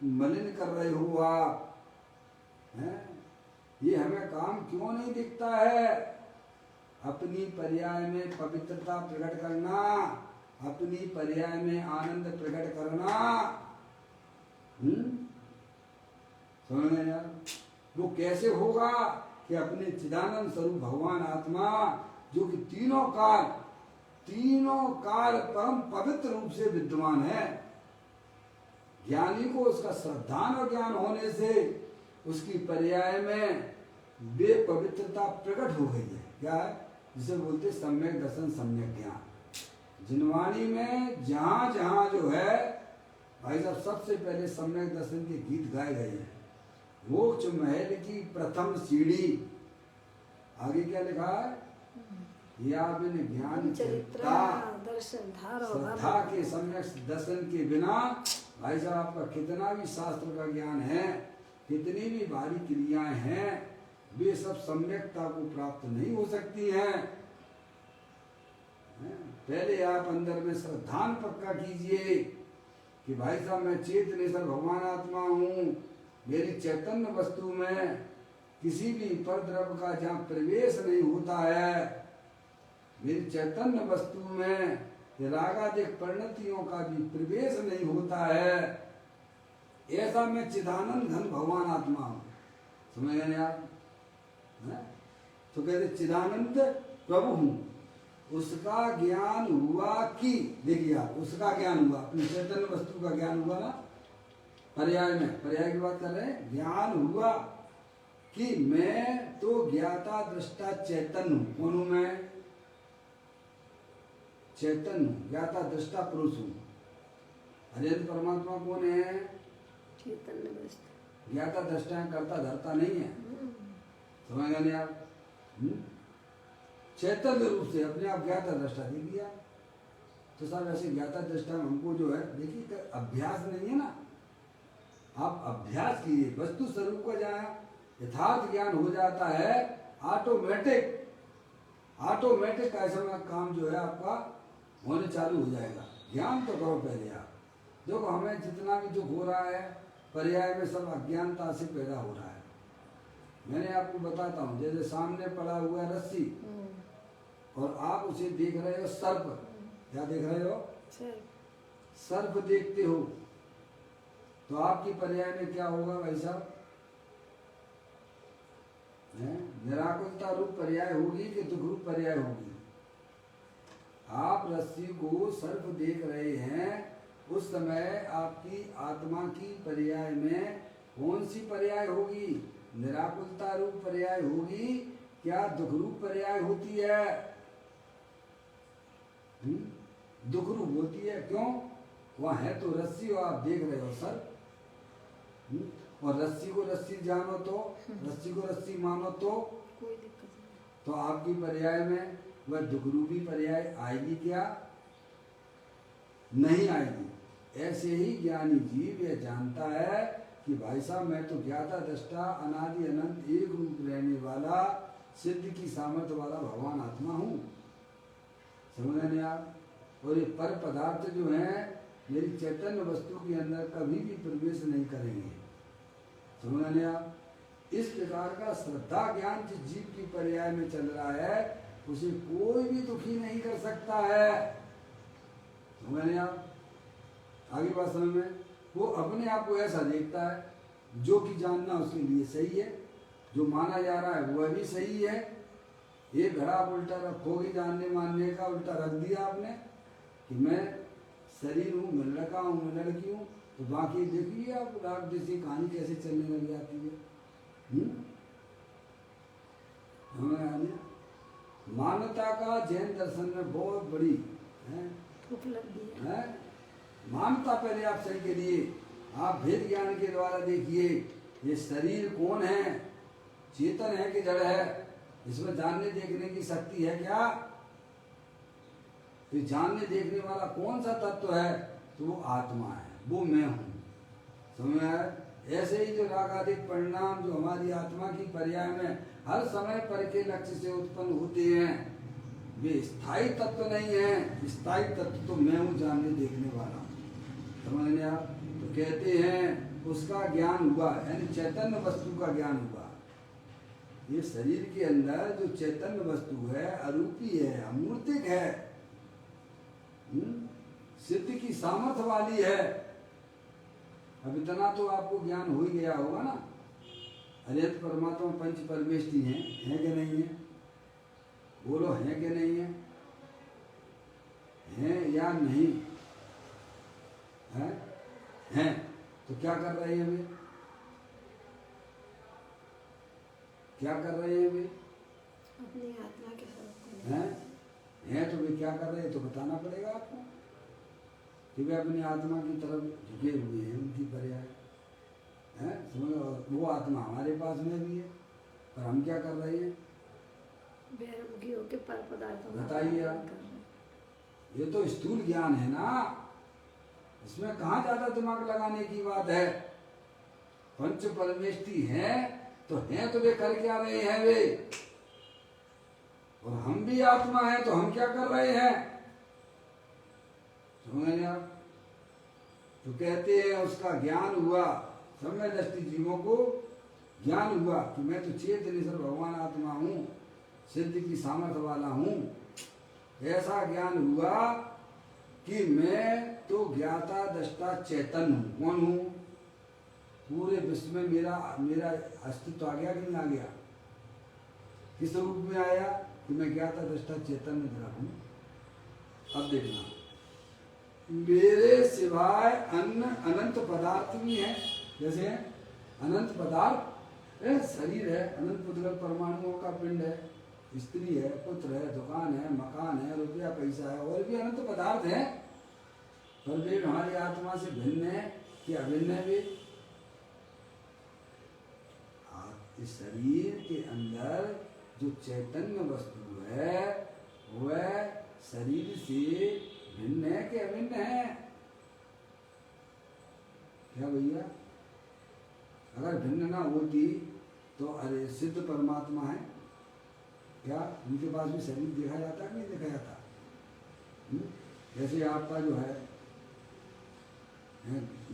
मलिन कर रहे हो आप, हैं? ये हमें काम क्यों नहीं दिखता है? अपनी पर्याय में पवित्रता प्रकट करना, अपनी पर्याय में आनंद प्रकट करना। समझ गए यार? वो कैसे होगा? कि अपने चिदानंद स्वरूप भगवान आत्मा जो कि तीनों काल परम पवित्र रूप से विद्यमान है। ज्ञानी को उसका श्रद्धान और ज्ञान होने से उसकी पर्याय में वे पवित्रता प्रकट हो गई है। क्या है? जिसे बोलते सम्यक दर्शन, सम्यक ज्ञान। जिनवाणी में जहां जहां जो है भाई साहब सबसे पहले सम्यक दर्शन के गीत गाए गए हैं। मोक्ष महल की प्रथम सीढ़ी, आगे क्या लिखा है? या बिन ज्ञान चरित्रा श्रद्धा के सम्यक दर्शन के बिना भाई साहब आपका कितना भी शास्त्र का ज्ञान है, कितनी भी भारी क्रियाएं हैं, वे सब सम्यकता को प्राप्त नहीं हो सकती हैं। पहले आप अंदर में श्रद्धान पक्का कीजिए कि भाई साहब मैं चेतनेश्वर भगवान आत्मा हूँ, मेरी चैतन्य वस्तु में किसी भी परद्रव्य का जहाँ प्रवेश नहीं होता है, मेरी चैतन्य वस्तु में रागादिक परिणतियों का भी प्रवेश नहीं होता है, ऐसा मैं चिदानंद घन भगवान आत्मा हूँ। समझ गए आप? तो कहते चिदानंद प्रभु हूँ, उसका ज्ञान हुआ कि, देखिए आप, उसका ज्ञान हुआ, अपनी चैतन्य वस्तु का ज्ञान हुआ ना। पर्याय में, पर्याय की बात कर रहे हैं। ज्ञान हुआ कि मैं तो ज्ञाता दृष्टा चैतन्य हूँ। कौन हूँ मैं? चैतन्य हूँ, ज्ञाता दृष्टा पुरुष हूँ। हरिहर परमात्मा कौन है? चैतन्य दृष्टा। ज्ञाता दृष्टा है, करता धरता नहीं है। समझ गए नहीं आप? चैतन्य रूप से अपने आप ज्ञाता दृष्टा दे दिया। तो साहब ऐसे ज्ञाता दृष्टा में हमको जो है, देखिए अभ्यास नहीं है ना, आप अभ्यास कीजिए, वस्तु स्वरूप का जहाँ यथार्थ ज्ञान हो जाता है ऑटोमेटिक ऐसा में काम जो है आपका होने चालू हो जाएगा। ज्ञान तो करो पहले आप। देखो हमें जितना भी दुख हो रहा है पर्याय में सब अज्ञानता से पैदा हो रहा है। मैंने आपको बताता हूँ, जैसे सामने पड़ा हुआ है रस्सी और आप उसे देख रहे हो सर्प, क्या देख रहे हो? सर्प देखते हो तो आपकी पर्याय में क्या होगा भाई साहब? निराकुलता रूप पर्याय होगी कि दुख रूप पर्याय होगी? आप रस्सी को सर्प देख रहे हैं, उस समय आपकी आत्मा की पर्याय में कौन सी पर्याय होगी? निराकुलता रूप पर्याय होगी क्या दुख रूप पर्याय होती है? दुख रूप होती है। क्यों? वहाँ है तो रस्सी और आप देख रहे हो सर्प। और रस्सी को रस्सी जानो तो, रस्सी को रस्सी मानो तो कोई दिक्कत नहीं। तो आपकी पर्याय में वह दुख रूपी पर्याय आएगी क्या? नहीं आएगी। ऐसे ही ज्ञानी जीव यह जानता है कि भाई साहब मैं तो ज्ञाता दृष्टा अनादि अनंत एक रूप रहने वाला सिद्ध की सामर्थ्य वाला भगवान आत्मा हूँ। समझ नहीं आप? और ये पर पदार्थ जो हैं मेरी चैतन्य वस्तु के अंदर कभी भी प्रवेश नहीं करेंगे। समझ नहीं आप? इस प्रकार का श्रद्धा ज्ञान जिस जीव की पर्याय में चल रहा है उसे कोई भी दुखी नहीं कर सकता है। समझ नहीं आप? आगे बात समझ में? वो अपने आप को ऐसा देखता है जो कि जानना उसके लिए सही है, जो माना जा रहा है वह भी सही है। ये घड़ा आप उल्टा रखोगे, जानने मानने का उल्टा रख दिया आपने कि मैं शरीर हूँ, मैं लड़का हूँ, मैं लड़की हूँ, तो बाकी देखिए आप राग जैसी कहानी कैसे चलने लग जाती है। मानवता का जैन दर्शन में बहुत बड़ी उपलब्धि है। मानवता पहले आप सही करिए। आप भेद ज्ञान के द्वारा देखिए ये शरीर कौन है, चेतन है कि जड़ है, इसमें जानने देखने की शक्ति है क्या? तो जानने देखने वाला कौन सा तत्व है? तो वो आत्मा है, वो मैं हूँ। समझ में आया? ऐसे ही जो रागादिक परिणाम जो हमारी आत्मा की पर्याय में हर समय पर के लक्ष्य से उत्पन्न होते हैं वे स्थायी तत्व नहीं है। स्थायी तत्व तो मैं हूँ, जानने देखने वाला। समझ में आप? तो कहते हैं उसका ज्ञान हुआ, यानी चैतन्य वस्तु का ज्ञान हुआ। ये शरीर के अंदर जो चैतन्य वस्तु है अरूपी है, अमूर्तिक है, सिद्ध की सामर्थ्य वाली है। अब इतना तो आपको ज्ञान हो ही गया होगा ना। अरे परमात्मा पंच परमेष्टि हैं, है कि नहीं है? बोलो है कि नहीं है? हैं या नहीं है? हैं तो क्या कर रहे हैं वे? क्या कर रहे हैं वे? अपनी आत्मा के साथ हैं तो वे क्या कर रहे हैं तो बताना पड़ेगा आपको कि वे अपनी आत्मा की तरफ झुके हुए हैं, उनकी पर्याय है। समझो? वो आत्मा हमारे पास में भी है, पर हम क्या कर रहे हैं? बेरुखी होके पर पदार्थों का बताइए आप। ये तो स्थूल ज्ञान है ना, इसमें कहाँ ज्यादा दिमाग लगाने की बात है। पंच परमेष्टि है तो हैं तो वे कर क्या रहे हैं वे? और हम भी आत्मा है तो हम क्या कर रहे हैं? समझ आप? तो कहते हैं उसका ज्ञान हुआ, समय दृष्टि जीवों को ज्ञान हुआ कि मैं तो चेतनेश्वर भगवान आत्मा हूँ, सिद्ध की सामर्थ्य वाला हूँ। ऐसा ज्ञान हुआ कि मैं तो ज्ञाता दृष्टा चैतन्य हूँ। कौन हूँ? पूरे विश्व में मेरा अस्तित्व आ गया कि नहीं आ गया? किस रूप में आया कि मैं ज्ञाता दृष्टा चैतन्य जरा हूँ। अब देखना, मेरे सिवाय अन्य अनंत पदार्थ भी हैं। जैसे अनंत पदार्थ शरीर है, अनंत पुद्गल परमाणुओं का पिंड है, स्त्री है, पुत्र है, दुकान है, मकान है, रुपया पैसा है, और भी अनंत पदार्थ है। पर वे हमारी आत्मा से भिन्न है कि अभिन्न है? वे इस शरीर के अंदर जो चैतन्य वस्तु है वह शरीर से भिन्न है कि अभिन्न है? क्या भैया? अगर भिन्न ना होती तो अरे सिद्ध परमात्मा है क्या? उनके पास भी शरीर देखा जाता है नहीं देखा जाता? जैसे आपका जो है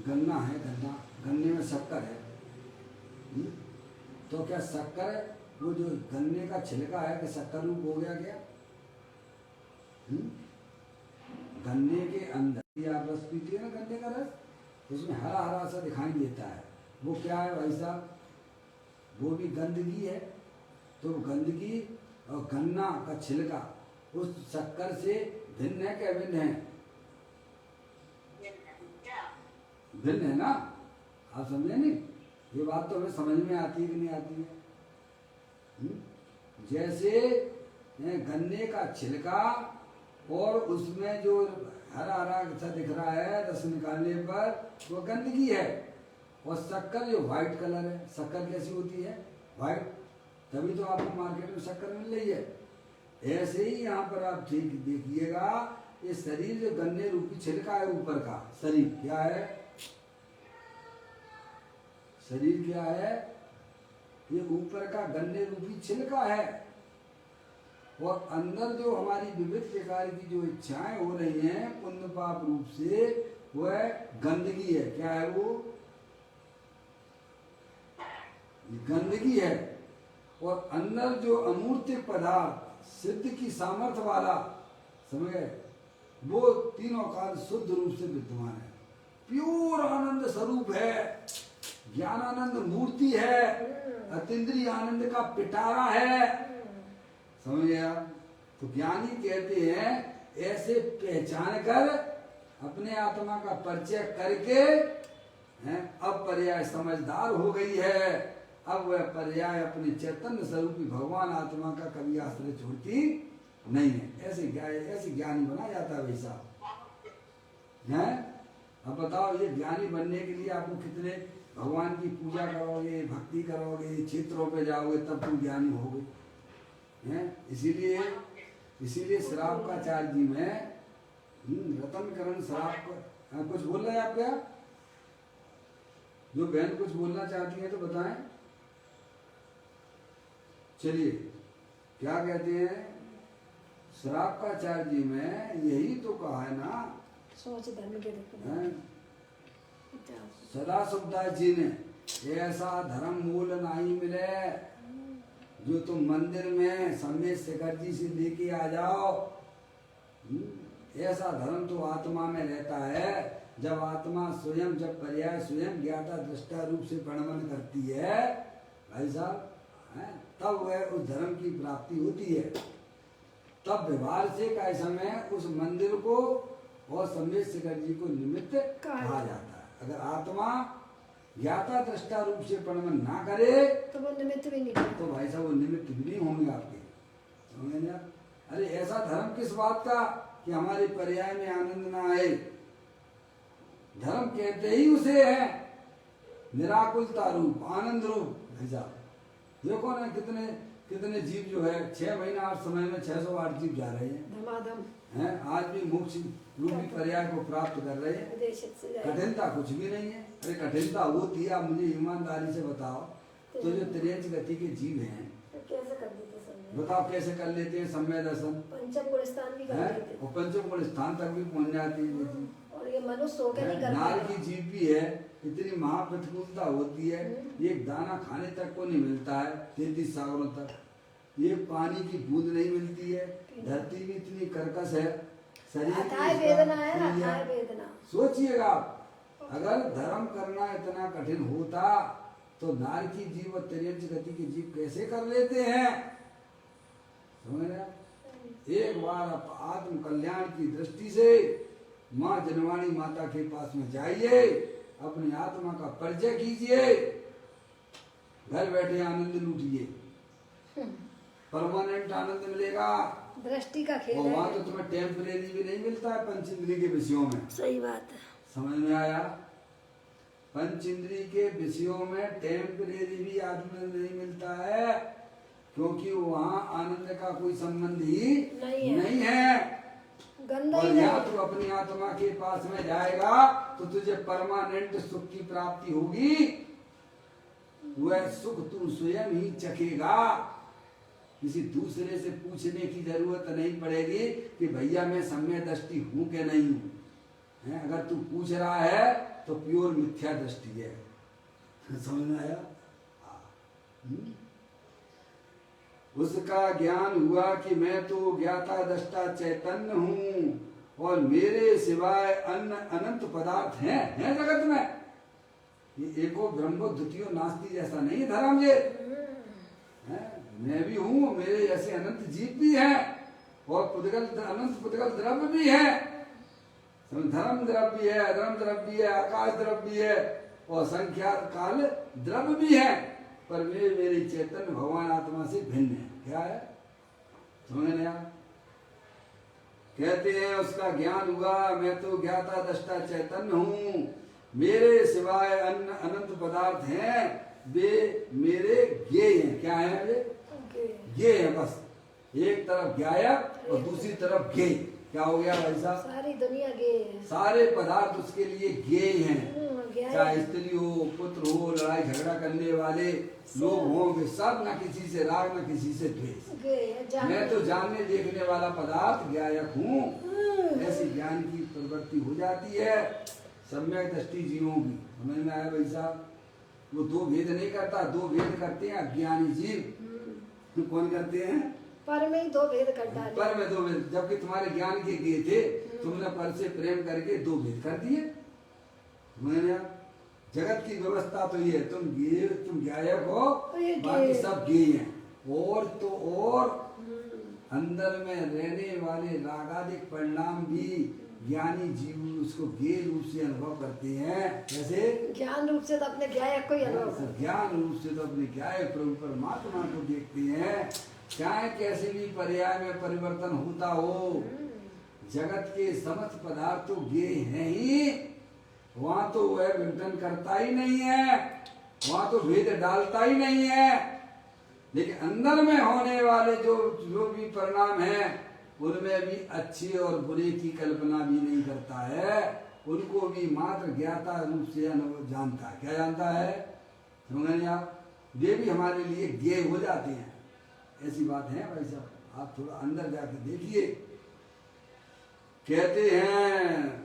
गन्ना है, गन्ने में शक्कर है, तो क्या शक्कर वो जो गन्ने का छिलका है कि शक्कर रूप हो गया क्या? गन्ने के अंदर आप रस पीते हैं ना, गन्ने का रस, उसमें हरा हरा सा दिखाई देता है, वो क्या है भाई साहब? वो भी गंदगी है। तो गंदगी और गन्ना का छिलका उस शक्कर से भिन्न है कि अभिन्न है? भिन्न है ना? आप समझे नहीं? ये बात तो हमें समझ में आती है कि नहीं आती है? जैसे गन्ने का छिलका और उसमें जो हरा हरा सा दिख रहा है रस निकालने पर वो गंदगी है, और शक्कर जो व्हाइट कलर है, शक्कर कैसी होती है? व्हाइट, तभी तो आपको मार्केट में शक्कर मिल रही है। ऐसे ही यहाँ पर आप ठीक देखिएगा, ये शरीर जो गन्ने रूपी छिलका है ऊपर का, शरीर क्या है? शरीर क्या है? ये ऊपर का गन्ने रूपी छिलका है, और अंदर जो हमारी विविध प्रकार की जो इच्छाएं हो रही हैं पुण्य पाप रूप से, वह गंदगी है। क्या है वो? गंदगी है। और अंदर जो अमूर्तिक पदार्थ सिद्ध की सामर्थ्य वाला, समझ गए, वो तीनों काल शुद्ध रूप से विद्यमान है, प्योर आनंद स्वरूप है, ज्ञानानंद मूर्ति है, अतीन्द्रिय आनंद का पिटारा है। समझ गया? तो ज्ञानी कहते हैं ऐसे पहचान कर अपने आत्मा का परिचय करके अब पर्याय समझदार हो गई है, अब वह पर्याय अपने चैतन्य स्वरूपी भगवान आत्मा का कभी आश्रय छोड़ती नहीं है। ऐसे ज्ञानी बना जाता है वैसा है। अब बताओ, ये ज्ञानी बनने के लिए आपको कितने भगवान की पूजा करोगे, भक्ति करोगे, क्षेत्रों पे जाओगे, तब तुम ज्ञानी होगे हैं? इसीलिए श्राप का चार्ज जी में रतन करण श्राप का कुछ बोल रहे हैं आप? क्या जो बहन कुछ बोलना चाहती है तो बताएं। चलिए, क्या कहते हैं? श्राप का चार्ज जी में यही तो कहा है ना, सोच धर्म के सदा सुखदास जी ने, ऐसा धर्म मूल नहीं मिले जो तुम मंदिर में सम्मेद शेखर जी से लेके आ जाओ। ऐसा धर्म तो आत्मा में रहता है, जब आत्मा स्वयं, जब पर्याय स्वयं ज्ञाता दृष्टा रूप से प्रणमन करती है भाई साहब, तब वह उस धर्म की प्राप्ति होती है। तब व्यवहार से काय समय उस मंदिर को और सम्मेद शेखर जी को निमित्त कहा जाता है। अगर आत्मा ज्ञाता दृष्टा रूप से प्रणमन ना करे तो वो निमित्त भी नहीं, तो भाई साहब वो निमित्त भी नहीं होंगे आपके। समझ ना? अरे ऐसा धर्म किस बात का कि हमारे पर्याय में आनंद ना आए? धर्म कहते ही उसे है, निराकुलता रूप, आनंद रूप। भाई साहब देखो ना, कितने जीव जो है 6 महीना 8 समय में 608 जीव जा रहे हैं, धमाधम हैं, आज भी मोक्ष रूपी पर्याय को प्राप्त कर रहे हैं। कठिनता कुछ भी नहीं है। अरे कठिनता होती है, आप मुझे ईमानदारी से बताओ, तो जो त्रियंच गति के जीव हैं कैसे कर देते हैं? बताओ कैसे कर लेते हैं सम्यक दर्शन? पंचम गुण स्थान भी कर लेते हैं, और पंचम गुण स्थान तक भी पहुंच जाती है। और ये मनुष्य होकर नहीं कर नार की जीव भी है, इतनी महाप्रतिकूलता होती है, एक दाना खाने तक को नहीं मिलता है 33 सागरों तक, ये पानी की बूंद नहीं मिलती है, धरती भी इतनी कर्कश है, शरीर अथाय वेदना है, अथाय वेदना। सोचिएगा, अगर धर्म करना इतना कठिन होता तो नार की जीव और त्रियंच गति की जीव कैसे कर लेते हैं? समझ रहे? एक बार आप आत्म कल्याण की दृष्टि से माँ जनवाणी माता के पास में जाइए, अपनी आत्मा का परिचय कीजिए, घर बैठे आनंद लूटिए, परमानेंट आनंद मिलेगा। दृष्टि का खेल और है। वहाँ तो तुम्हें टेम्परेरी भी नहीं मिलता है पंचेंद्रिय के विषयों में। सही बात है। समझ में आया? पंच इंद्रिय के विषयों में टेम्परेरी भी आनंद नहीं मिलता है, क्योंकि वहाँ आनंद का कोई संबंध ही नहीं है। गंदा और ही यहाँ नहीं। तू अपनी आत्मा के पास में जाएगा तो तुझे परमानेंट सुख की प्राप्ति होगी। वह सुख तू स्वयं ही चखेगा, किसी दूसरे से पूछने की जरूरत नहीं पड़ेगी कि भैया मैं सम्य दृष्टि हूं कि नहीं हूं। अगर तू पूछ रहा है तो प्योर मिथ्या दृष्टि है। समझ में आया? उसका ज्ञान हुआ कि मैं तो ज्ञाता दृष्टा चैतन्य हूँ और मेरे सिवाय अन्य अनंत पदार्थ हैं जगत में। ये एको ब्रह्मो द्वितीयो नास्ति जैसा नहीं धर्म ये। मैं भी हूँ, मेरे जैसे अनंत जीव भी हैं और पुद्गल अनंत पुद्गल द्रव्य भी है। धर्म द्रव्य है, अधर्म द्रव्य है, आकाश द्रव्य है और संख्या काल द्रव्य भी है, पर वे मेरे चैतन्य भगवान आत्मा से भिन्न है। क्या है? समझ नहीं आया? कहते हैं उसका ज्ञान हुआ मैं तो ज्ञाता दृष्टा चैतन्य हूँ, मेरे सिवाय अन्य अनंत पदार्थ हैं, वे मेरे ज्ञेय हैं। क्या है वे? ज्ञेय है। बस एक तरफ ज्ञायक और दूसरी तरफ ज्ञेय। क्या हो गया भाई साहब? सारी दुनिया गे है। सारे पदार्थ उसके लिए ज्ञेय हैं। चाहे स्त्री हो, पुत्र हो, लड़ाई झगड़ा करने वाले लोग हों, वे सब न किसी से राग न किसी से द्वेष। मैं तो जानने देखने वाला पदार्थ ज्ञायक हूँ। ऐसी ज्ञान की प्रवृत्ति हो जाती है सम्यक दृष्टि जीवों की। समझ में आया भाई साहब? वो दो भेद नहीं करता, दो भेद करते हैं अज्ञानी जीव। कौन करते हैं? पर में ही दो भेद कर डाले। पर में दो भेद, जबकि तुम्हारे ज्ञान के गे थे, तुमने पर से प्रेम करके दो भेद कर दिए। मैंने जगत की व्यवस्था तो ये, तुम ज्ञायक हो, बाकी सब गे हैं। और तो और अंदर में रहने वाले रागादिक परिणाम भी ज्ञानी जीव उसको गे रूप से अनुभव करते हैं। कैसे? ज्ञान रूप से तो अपने ज्ञायक को ही अनुभव, ज्ञान रूप से तो अपने ज्ञायक प्रभु परमात्मा को देखते हैं। चाहे कैसे भी पर्याय में परिवर्तन होता हो, जगत के समस्त पदार्थ तो गे हैं ही, वहां तो वह विघटन करता ही नहीं है, वहां तो भेद डालता ही नहीं है। लेकिन अंदर में होने वाले जो भी परिणाम हैं, उनमें भी अच्छे और बुरे की कल्पना भी नहीं करता है, उनको भी मात्र ज्ञाता रूप से जानता है। क्या जानता है? समझ आप? वे भी हमारे लिए ज्ञेय हो जाते हैं। ऐसी बात है भाई साहब, आप थोड़ा अंदर जाके देखिए। कहते हैं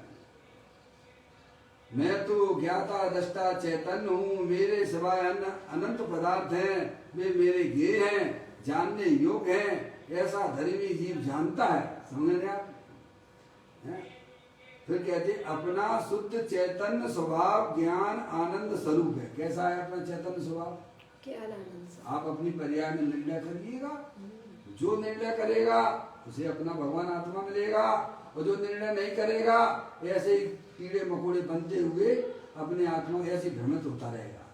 मैं तो ज्ञाता दृष्टा चैतन्य हूँ, मेरे सिवाय अन्य अनंत पदार्थ हैं, वे मेरे ज्ञेय हैं, जानने योग्य हैं, ऐसा धर्मी जीव जानता है। समझ रहे आप? फिर कहते अपना शुद्ध चैतन्य स्वभाव ज्ञान आनंद स्वरूप है। कैसा है अपना चैतन्य स्वभाव? आप अपनी पर्याय में निर्णय करिएगा, जो निर्णय करेगा उसे अपना भगवान आत्मा मिलेगा, और जो निर्णय नहीं करेगा ऐसे ही कीड़े मकोड़े बनते हुए अपने आत्मा ऐसे भ्रमित होता रहेगा।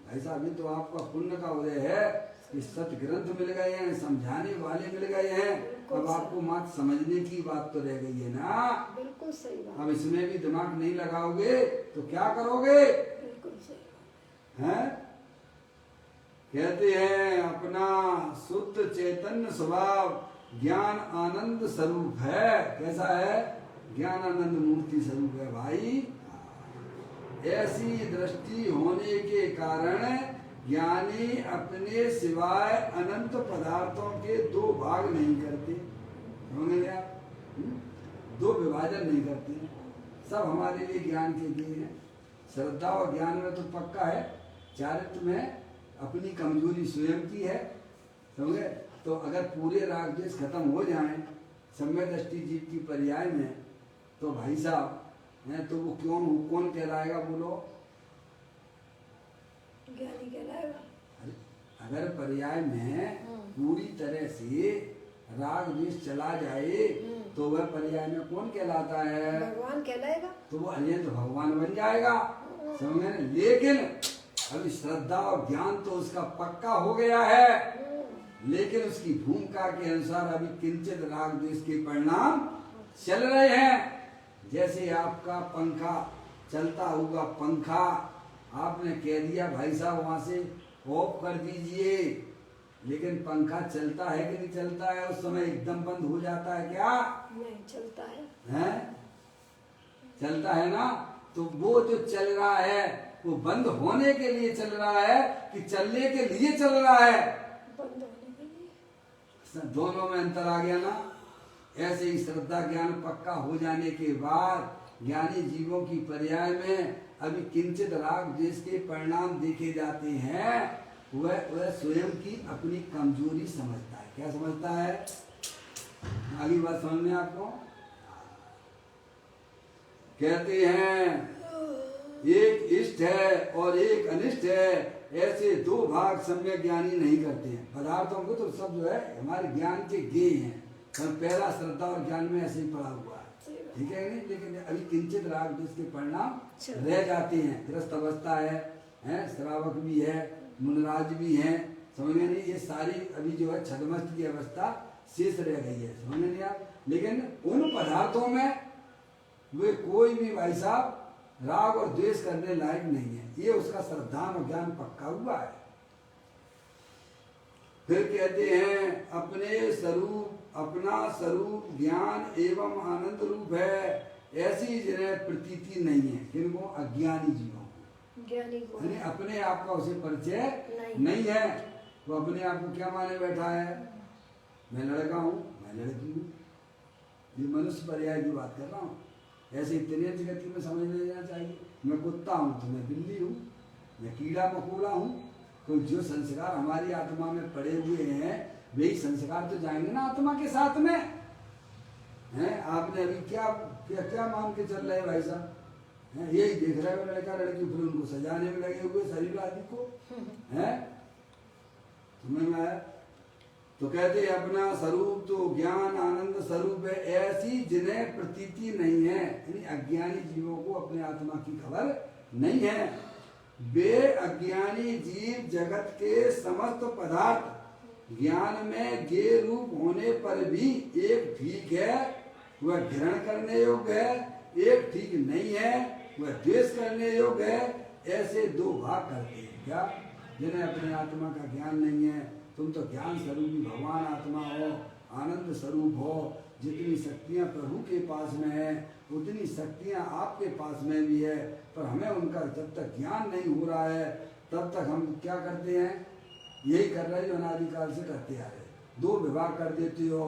भाई साहब, ये तो आपका पुण्य का उदय है कि सत्य ग्रंथ मिल गए हैं, समझाने वाले मिल गए हैं। अब आपको मात्र समझने की बात तो रह गई है ना। बिल्कुल सही बात। अब इसमें भी दिमाग नहीं लगाओगे तो क्या करोगे? बिल्कुल सही हैं? कहते हैं अपना शुद्ध चैतन्य स्वभाव ज्ञान आनंद स्वरूप है। कैसा है? ज्ञान आनंद मूर्ति स्वरूप है भाई। ऐसी दृष्टि होने के कारण ज्ञानी अपने सिवाय अनंत पदार्थों के दो भाग नहीं करते। समझ आप? दो विभाजन नहीं करते, सब हमारे लिए ज्ञान के लिए हैं। श्रद्धा और ज्ञान में तो पक्का है, चारित्र में अपनी कमजोरी स्वयं की है। समझे? तो अगर पूरे राग द्वेष खत्म हो जाएं सम्यक दृष्टि जीव की पर्याय में, तो भाई साहब हैं तो वो कौन कहलाएगा? बोलो। ज्ञानी कहलाएगा। अगर पर्याय में पूरी तरह से राग द्वेष चला जाए तो वह पर्याय में कौन कहलाता है? भगवान कहलाएगा। तो वो अनंत भगवान बन जाएगा। समझे? लेकिन अभी श्रद्धा और ज्ञान तो उसका पक्का हो गया है, लेकिन उसकी भूमिका के अनुसार अभी किंचित राग द्वेष के परिणाम चल रहे हैं। जैसे आपका पंखा चलता हुआ पंखा आपने कह दिया भाई साहब वहां से ऑफ कर दीजिए, लेकिन पंखा चलता है कि नहीं चलता है? उस समय एकदम बंद हो जाता है क्या? नहीं चलता है। हैं? चलता है ना? तो वो जो चल रहा है वो बंद होने के लिए चल रहा है कि चलने के लिए चल रहा है? बंद होने के लिए। दोनों में अंतर आ गया ना। ऐसे ही श्रद्धा ज्ञान पक्का हो जाने के बाद ज्ञानी जीवों की पर्याय में अभी किंचित राग द्वेष के परिणाम देखे जाते हैं। वह स्वयं की अपनी कमजोरी समझता है। क्या समझता है? आगे बात समझ में आपको? कहते हैं एक इष्ट है और एक अनिष्ट है, ऐसे दो भाग सम्यक ज्ञानी नहीं करते हैं। पदार्थों को तो सब जो है हमारे ज्ञान के गेय हैं, पर पहला श्रद्धा और ज्ञान में ऐसे ही पड़ा हुआ है, ठीक है नहीं? लेकिन अभी किंचित राग द्वेष के परिणाम रह जाते हैं। ग्रस्त अवस्था है, श्रावक भी है, मुनराज भी है, समझ में नहीं? ये सारी अभी जो है छदमस्त की अवस्था शेष रह गई है, समझ में नहीं आप? लेकिन उन पदार्थों में वे कोई भी भाई साहब राग और द्वेष करने लायक नहीं है। ये उसका श्रद्धा और ज्ञान पक्का हुआ है। फिर कहते हैं अपने स्वरूप, अपना स्वरूप ज्ञान एवं आनंद रूप है, ऐसी जिन्हें प्रतीति नहीं है। किनको? अज्ञानी जीवों को। ज्ञानी को यानी अपने आप का उसे परिचय नहीं है। वो अपने आप को क्या माने बैठा है? मैं लड़का हूँ, मैं लड़की हूँ। ये मनुष्य पर्याय की बात कर रहा हूँ। ऐसे इतने जगती में समझ लेना चाहिए। मैं कुत्ता हूँ तो मैं बिल्ली हूँ, मैं कीड़ा मकोड़ा हूँ। तो जो संस्कार हमारी आत्मा में पड़े हुए हैं वही संस्कार तो जाएंगे ना आत्मा के साथ में, हैं? आपने अभी क्या क्या क्या मान के चल रहे भाई साहब? यही देख रहे हो लड़का लड़की, फिर उनको सजाने में लगे हुए शरीर आदि को, हैं? समझ में आया? तो कहते हैं अपना स्वरूप तो ज्ञान आनंद स्वरूप है, ऐसी जिन्हें प्रतीति नहीं है। यानी अज्ञानी जीवों को अपने आत्मा की खबर नहीं है। वे अज्ञानी जीव जगत के समस्त पदार्थ ज्ञान में गे रूप होने पर भी एक ठीक है वह ग्रहण करने योग्य है, एक ठीक नहीं है वह द्वेष करने योग्य है। ऐसे दो भाग करते हैं। क्या? जिन्हें अपने आत्मा का ज्ञान नहीं है। तुम तो ज्ञान स्वरूपी भगवान आत्मा हो, आनंद स्वरूप हो। जितनी शक्तियाँ प्रभु के पास में है उतनी शक्तियाँ आपके पास में भी है, पर हमें उनका जब तक ज्ञान नहीं हो रहा है तब तक हम क्या करते हैं? यही कर रहे हैं जो अनादिकाल से करते आ रहे। दो विभाग कर देते हो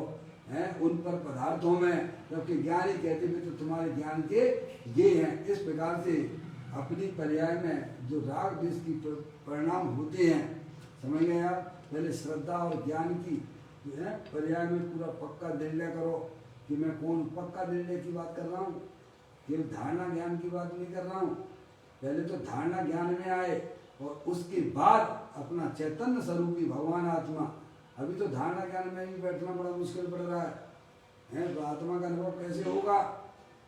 हैं उन पर पदार्थों में, जबकि ज्ञान ही कहते हुए तो तुम्हारे ज्ञान के ये हैं। इस प्रकार से अपनी पर्याय में जो राग द्वेष की परिणाम होते हैं, समझ गए आप? पहले श्रद्धा और ज्ञान की पर्याय में पूरा पक्का निर्णय करो कि मैं कौन पक्का निर्णय की बात कर रहा हूँ, केवल धारणा ज्ञान की बात नहीं कर रहा हूँ। पहले तो धारणा ज्ञान में आए और उसके बाद अपना चैतन्य स्वरूपी भगवान आत्मा। अभी तो धारणा ज्ञान में भी बैठना बड़ा मुश्किल पड़ रहा है, तो आत्मा का अनुभव कैसे होगा?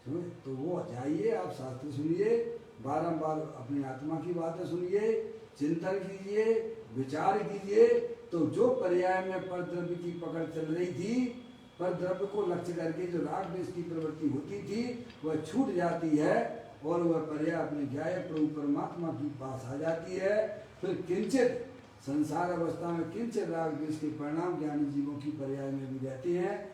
तो वो जाइए, आप शास्त्र सुनिए, बारंबार अपनी आत्मा की बातें सुनिए, चिंतन कीजिए, विचार कीजिए। तो जो पर्याय में पर द्रव्य की पकड़ चल रही थी, पर द्रव्य को लक्ष्य करके जो राग द्वेष की प्रवृत्ति होती थी वह छूट जाती है और वह पर्याय अपने ज्ञाय प्रभु परमात्मा की पास आ जाती है। फिर किंचित संसार अवस्था में किंचित राग द्वेष के परिणाम ज्ञानी जीवों की पर्याय में भी रहते हैं।